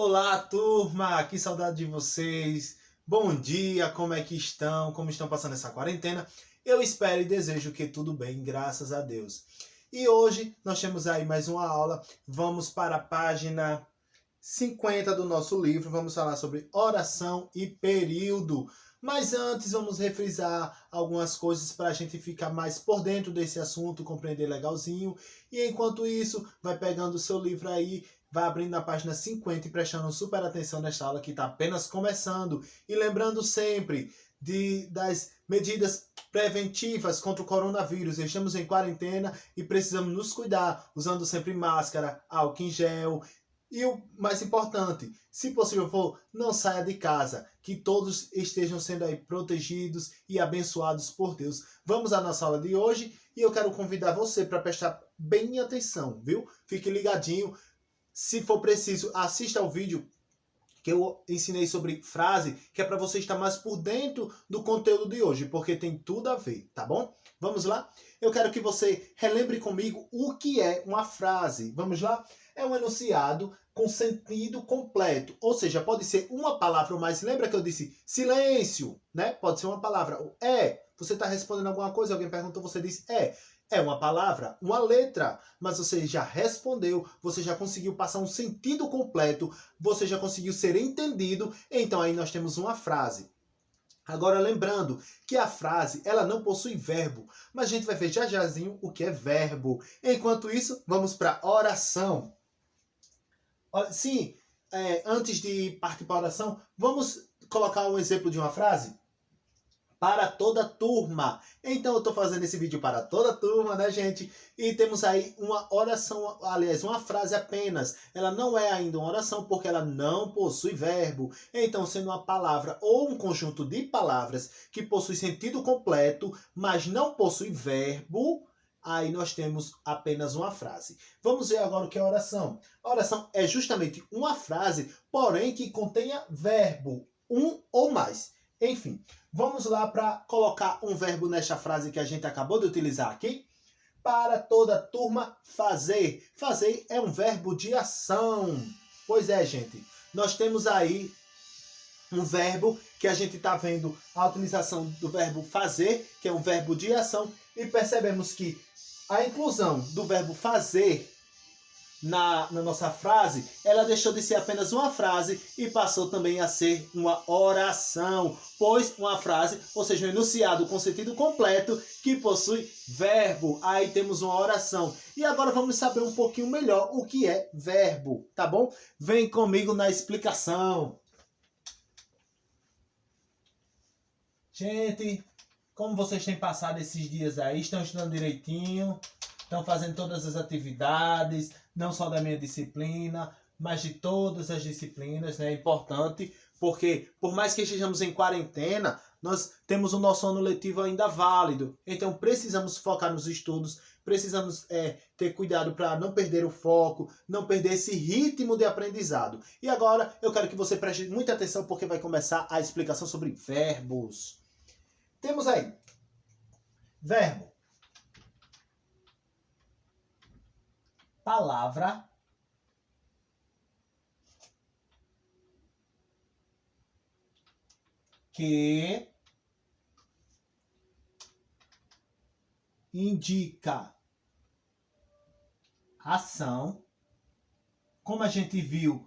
Olá, turma! Que saudade de vocês! Bom dia, como é que estão? Como estão passando essa quarentena? Eu espero e desejo que tudo bem, graças a Deus. E hoje nós temos aí mais uma aula. Vamos para a página 50 do nosso livro. Vamos falar sobre oração e período. Mas antes vamos refrisar algumas coisas para a gente ficar mais por dentro desse assunto, compreender legalzinho. E enquanto isso, vai pegando o seu livro aí, vai abrindo na página 50 e prestando super atenção nesta aula que está apenas começando. E lembrando sempre das medidas preventivas contra o coronavírus. Estamos em quarentena e precisamos nos cuidar, usando sempre máscara, álcool em gel. E o mais importante, se possível for, não saia de casa, que todos estejam sendo aí protegidos e abençoados por Deus. Vamos à nossa aula de hoje e eu quero convidar você para prestar bem atenção, viu? Fique ligadinho. Se for preciso, assista ao vídeo que eu ensinei sobre frase, que é para você estar mais por dentro do conteúdo de hoje, porque tem tudo a ver, tá bom? Vamos lá? Eu quero que você relembre comigo o que é uma frase. Vamos lá? É um enunciado com sentido completo, ou seja, pode ser uma palavra, mas lembra que eu disse silêncio, né? Pode ser uma palavra. Você está respondendo alguma coisa, alguém perguntou, você disse é uma palavra, uma letra, mas você já respondeu, você já conseguiu passar um sentido completo, você já conseguiu ser entendido, então aí nós temos uma frase. Agora lembrando que a frase, ela não possui verbo, mas a gente vai ver jazinho o que é verbo. Enquanto isso, vamos para oração. Sim, antes de partir para a oração, vamos colocar um exemplo de uma frase? Para toda a turma. Então eu estou fazendo esse vídeo para toda a turma, né, gente? E temos aí uma oração, aliás, uma frase apenas. Ela não é ainda uma oração porque ela não possui verbo. Então, sendo uma palavra ou um conjunto de palavras que possui sentido completo, mas não possui verbo, aí nós temos apenas uma frase. Vamos ver agora o que é oração. A oração é justamente uma frase, porém que contenha verbo, um ou mais. Enfim, vamos lá para colocar um verbo nesta frase que a gente acabou de utilizar aqui. Para toda turma fazer. Fazer é um verbo de ação. Pois é, gente. Nós temos aí um verbo que a gente está vendo a utilização do verbo fazer, que é um verbo de ação, e percebemos que a inclusão do verbo fazer na nossa frase, ela deixou de ser apenas uma frase e passou também a ser uma oração, pois uma frase, ou seja, um enunciado com sentido completo que possui verbo. Aí temos uma oração. E agora vamos saber um pouquinho melhor o que é verbo, tá bom? Vem comigo na explicação. Gente, como vocês têm passado esses dias aí? Estão estudando direitinho? Estão fazendo todas as atividades, não só da minha disciplina, mas de todas as disciplinas, né? É importante, porque por mais que estejamos em quarentena, nós temos o nosso ano letivo ainda válido. Então precisamos focar nos estudos, precisamos ter cuidado para não perder o foco, não perder esse ritmo de aprendizado. E agora eu quero que você preste muita atenção, porque vai começar a explicação sobre verbos. Temos aí, verbo. Palavra que indica ação, como a gente viu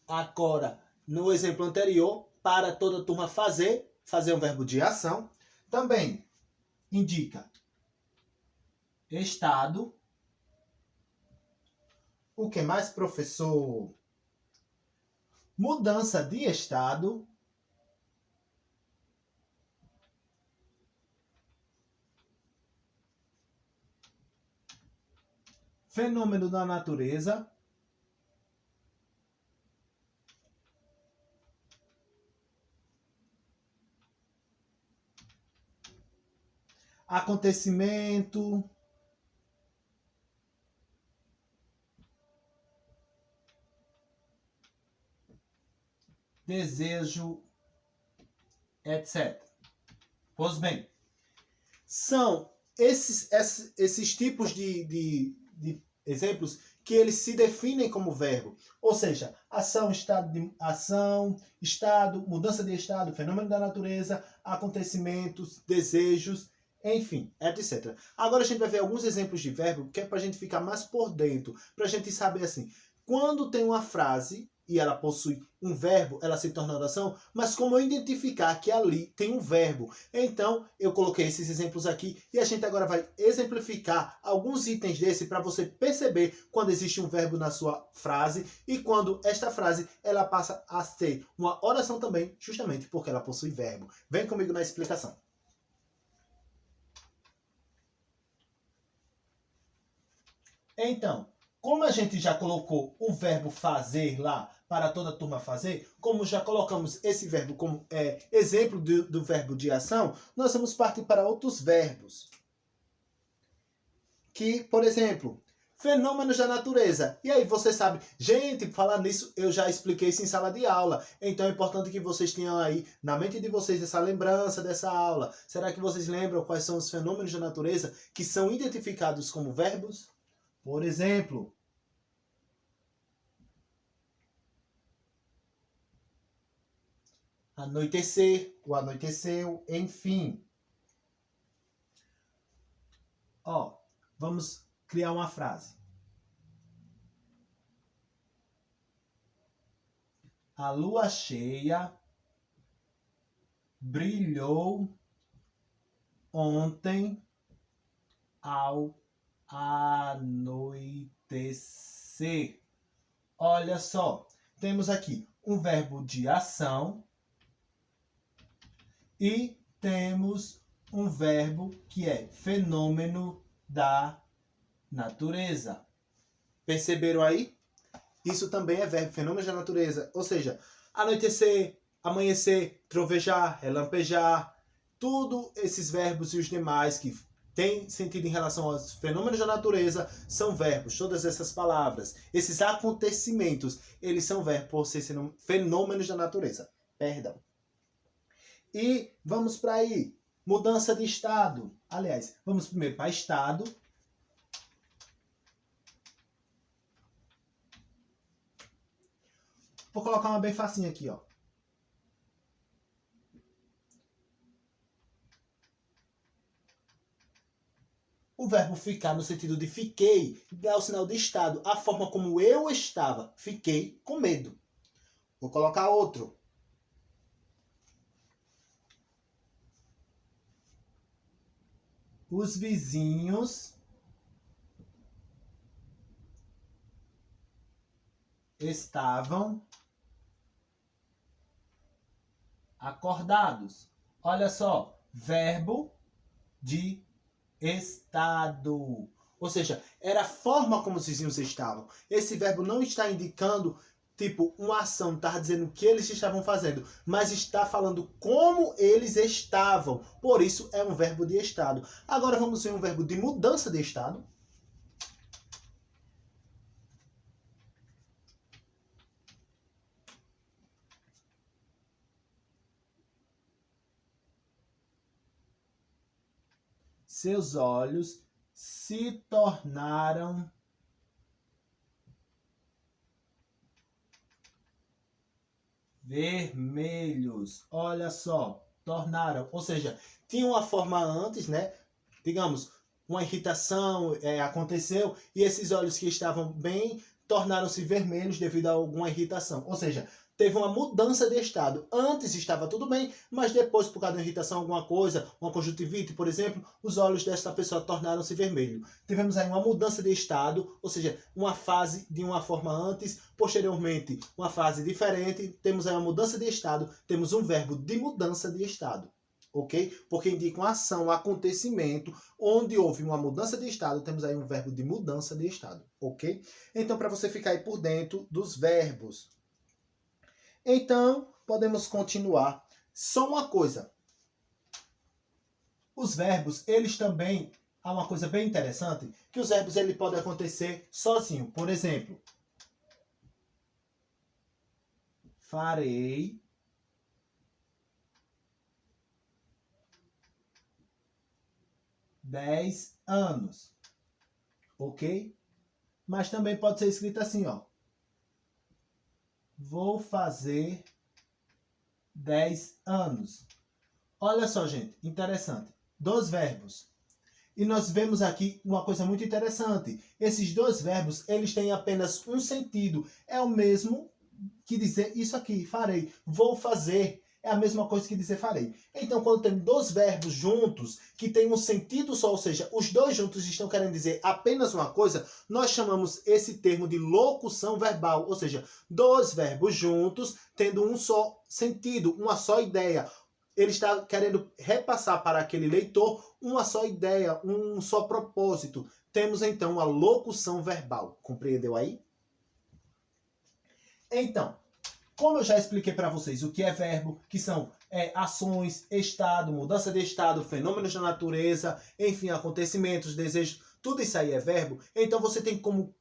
agora no exemplo anterior, para toda turma fazer, fazer é um verbo de ação, também indica estado. O que mais, professor? Mudança de estado. Fenômeno da natureza. Acontecimento. Desejo, etc. Pois bem, são esses tipos de exemplos que eles se definem como verbo. Ou seja, ação, estado, mudança de estado, fenômeno da natureza, acontecimentos, desejos, enfim, etc. Agora a gente vai ver alguns exemplos de verbo que é para a gente ficar mais por dentro, para a gente saber assim, quando tem uma frase e ela possui um verbo, ela se torna oração, mas como eu identificar que ali tem um verbo? Então, eu coloquei esses exemplos aqui e a gente agora vai exemplificar alguns itens desse para você perceber quando existe um verbo na sua frase e quando esta frase ela passa a ser uma oração também, justamente porque ela possui verbo. Vem comigo na explicação. Então, como a gente já colocou o verbo fazer lá para toda a turma fazer, como já colocamos esse verbo como exemplo do verbo de ação, nós vamos partir para outros verbos. Que, por exemplo, fenômenos da natureza. E aí você sabe, gente, falar nisso eu já expliquei isso em sala de aula. Então é importante que vocês tenham aí na mente de vocês essa lembrança dessa aula. Será que vocês lembram quais são os fenômenos da natureza que são identificados como verbos? Por exemplo, anoitecer, o anoiteceu, enfim. Ó, vamos criar uma frase. A lua cheia brilhou ontem ao anoitecer. Olha só, temos aqui um verbo de ação e temos um verbo que é fenômeno da natureza. Perceberam aí? Isso também é verbo, fenômeno da natureza. Ou seja, anoitecer, amanhecer, trovejar, relampejar, tudo esses verbos e os demais que têm sentido em relação aos fenômenos da natureza são verbos. Todas essas palavras, esses acontecimentos, eles são verbos por ser fenômenos da natureza. Perdão. E vamos para aí. Mudança de estado. Aliás, vamos primeiro para estado. Vou colocar uma bem facinha aqui, ó. O verbo ficar no sentido de fiquei dá o sinal de estado, a forma como eu estava. Fiquei com medo. Vou colocar outro. Os vizinhos estavam acordados. Olha só, verbo de estado. Ou seja, era a forma como os vizinhos estavam. Esse verbo não está indicando, tipo, uma ação, está dizendo o que eles estavam fazendo, mas está falando como eles estavam. Por isso é um verbo de estado. Agora vamos ver um verbo de mudança de estado. Seus olhos se tornaram vermelhos. Olha só, tornaram. Ou seja, tinha uma forma antes, né? Digamos, uma irritação aconteceu e esses olhos que estavam bem tornaram-se vermelhos devido a alguma irritação. Ou seja, teve uma mudança de estado. Antes estava tudo bem, mas depois, por causa da irritação, alguma coisa, uma conjuntivite, por exemplo, os olhos desta pessoa tornaram-se vermelhos. Tivemos aí uma mudança de estado, ou seja, uma fase de uma forma antes, posteriormente uma fase diferente, temos aí uma mudança de estado, temos um verbo de mudança de estado. Ok? Porque indica uma ação, um acontecimento, onde houve uma mudança de estado, temos aí um verbo de mudança de estado. Ok? Então, para você ficar aí por dentro dos verbos. Então, podemos continuar. Só uma coisa. Os verbos, eles também, há uma coisa bem interessante, que os verbos ele podem acontecer sozinho. Por exemplo, farei 10 anos. Ok? mas também pode ser escrito assim, ó. Vou fazer 10 anos. Olha só, gente, interessante. 2 verbos. E nós vemos aqui uma coisa muito interessante. Esses 2 verbos, eles têm apenas um sentido. É o mesmo que dizer isso aqui, farei. Vou fazer. É a mesma coisa que dizer farei. Então, quando tem 2 verbos juntos, que tem um sentido só, ou seja, os 2 juntos estão querendo dizer apenas uma coisa, nós chamamos esse termo de locução verbal. Ou seja, 2 verbos juntos, tendo um só sentido, uma só ideia. Ele está querendo repassar para aquele leitor uma só ideia, um só propósito. Temos então a locução verbal. Compreendeu aí? Então, como eu já expliquei para vocês o que é verbo, que são ações, estado, mudança de estado, fenômenos da natureza, enfim, acontecimentos, desejos, tudo isso aí é verbo. Então você tem como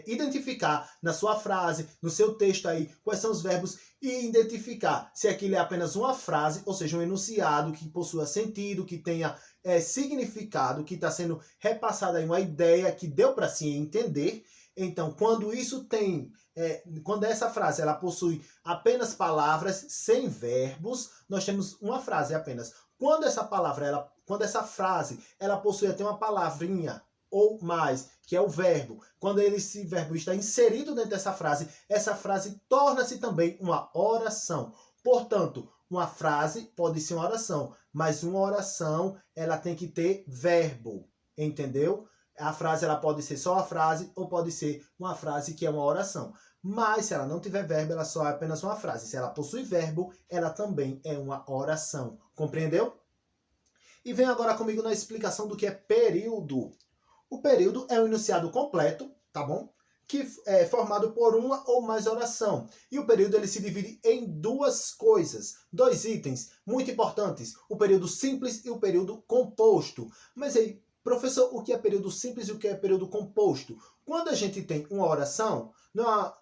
identificar na sua frase, no seu texto aí, quais são os verbos e identificar se aquilo é apenas uma frase, ou seja, um enunciado que possua sentido, que tenha significado, que está sendo repassada aí uma ideia que deu para se entender. Então, quando isso tem, quando essa frase ela possui apenas palavras sem verbos, nós temos uma frase apenas. Quando essa frase ela possui até uma palavrinha ou mais, que é o verbo. Quando esse verbo está inserido dentro dessa frase, essa frase torna-se também uma oração. Portanto, uma frase pode ser uma oração, mas uma oração ela tem que ter verbo, entendeu? A frase ela pode ser só a frase ou pode ser uma frase que é uma oração. Mas se ela não tiver verbo, ela só é apenas uma frase. Se ela possui verbo, ela também é uma oração. Compreendeu? E vem agora comigo na explicação do que é período. O período é um enunciado completo, tá bom? Que é formado por uma ou mais oração. E o período ele se divide em 2 coisas, 2 itens muito importantes. O período simples e o período composto. Mas aí, professor, o que é período simples e o que é período composto? Quando a gente tem uma oração, não há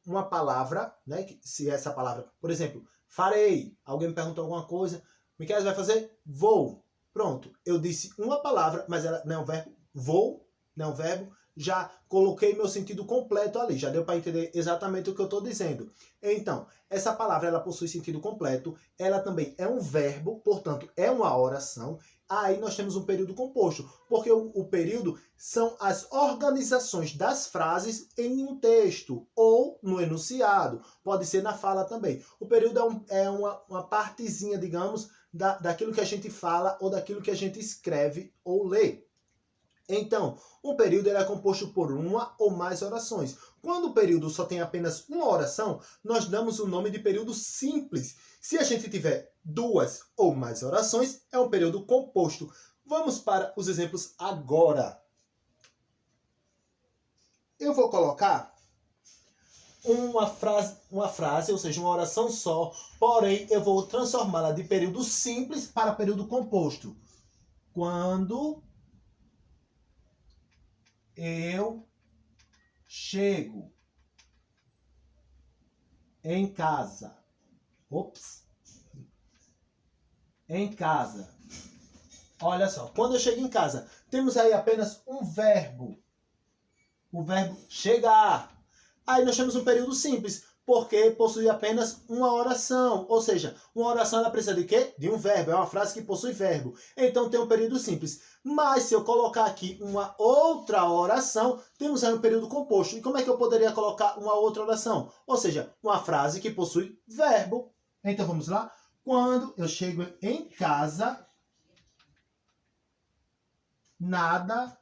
uma palavra, né? Se essa palavra, por exemplo, farei. Alguém me perguntou alguma coisa. Miquel vai fazer? Vou. Pronto. Eu disse uma palavra, mas ela não é um verbo. Vou, não verbo, já coloquei meu sentido completo ali, já deu para entender exatamente o que eu estou dizendo. Então, essa palavra ela possui sentido completo, ela também é um verbo, portanto, é uma oração. Aí nós temos um período composto, porque o período são as organizações das frases em um texto ou no enunciado, pode ser na fala também. O período é uma partezinha, digamos, daquilo que a gente fala ou daquilo que a gente escreve ou lê. Então, um período ele é composto por uma ou mais orações. Quando o período só tem apenas uma oração, nós damos o nome de período simples. Se a gente tiver 2 ou mais orações, é um período composto. Vamos para os exemplos agora. Eu vou colocar uma frase, ou seja, uma oração só, porém eu vou transformá-la de período simples para período composto. Quando eu chego em casa. Em casa. Olha só, quando eu chego em casa, temos aí apenas um verbo. O verbo chegar. Aí nós temos um período simples, porque possui apenas uma oração. Ou seja, uma oração ela precisa de quê? De um verbo. É uma frase que possui verbo. Então tem um período simples. Mas se eu colocar aqui uma outra oração, temos aí um período composto. E como é que eu poderia colocar uma outra oração? Ou seja, uma frase que possui verbo. Então vamos lá. Quando eu chego em casa, nada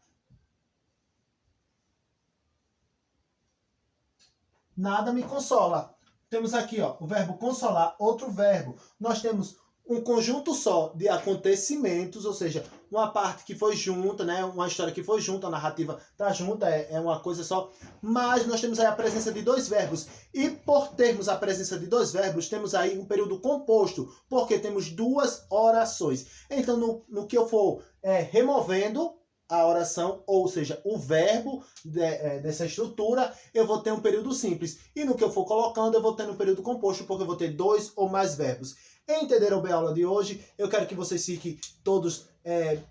me consola. Temos aqui o verbo consolar, outro verbo. Nós temos um conjunto só de acontecimentos, ou seja, uma parte que foi junta, né? Uma história que foi junta, a narrativa está junta, é uma coisa só. Mas nós temos aí a presença de 2 verbos. E por termos a presença de 2 verbos, temos aí um período composto, porque temos 2 orações. Então, no que eu for removendo a oração, ou seja, o verbo dessa estrutura, eu vou ter um período simples. E no que eu for colocando, eu vou ter um período composto, porque eu vou ter 2 ou mais verbos. Entenderam bem a aula de hoje? Eu quero que vocês fiquem todos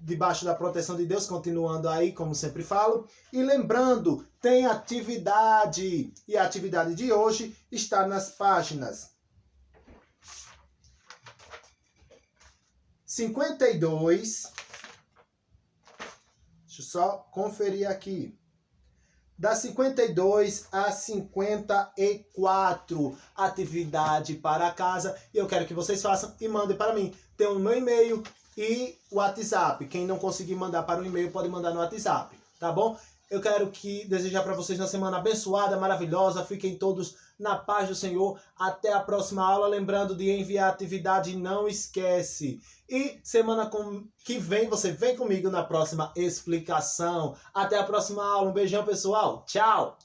debaixo da proteção de Deus, continuando aí, como sempre falo. E lembrando, tem atividade. E a atividade de hoje está nas páginas 52. Deixa eu só conferir aqui. Da 52 a 54, atividade para casa. E eu quero que vocês façam e mandem para mim. Tem o meu e-mail e o WhatsApp. Quem não conseguir mandar para o e-mail pode mandar no WhatsApp, tá bom? Eu quero desejar para vocês uma semana abençoada, maravilhosa. Fiquem todos na paz do Senhor. Até a próxima aula. Lembrando de enviar a atividade, não esquece. E semana que vem você vem comigo na próxima explicação. Até a próxima aula. Um beijão, pessoal. Tchau!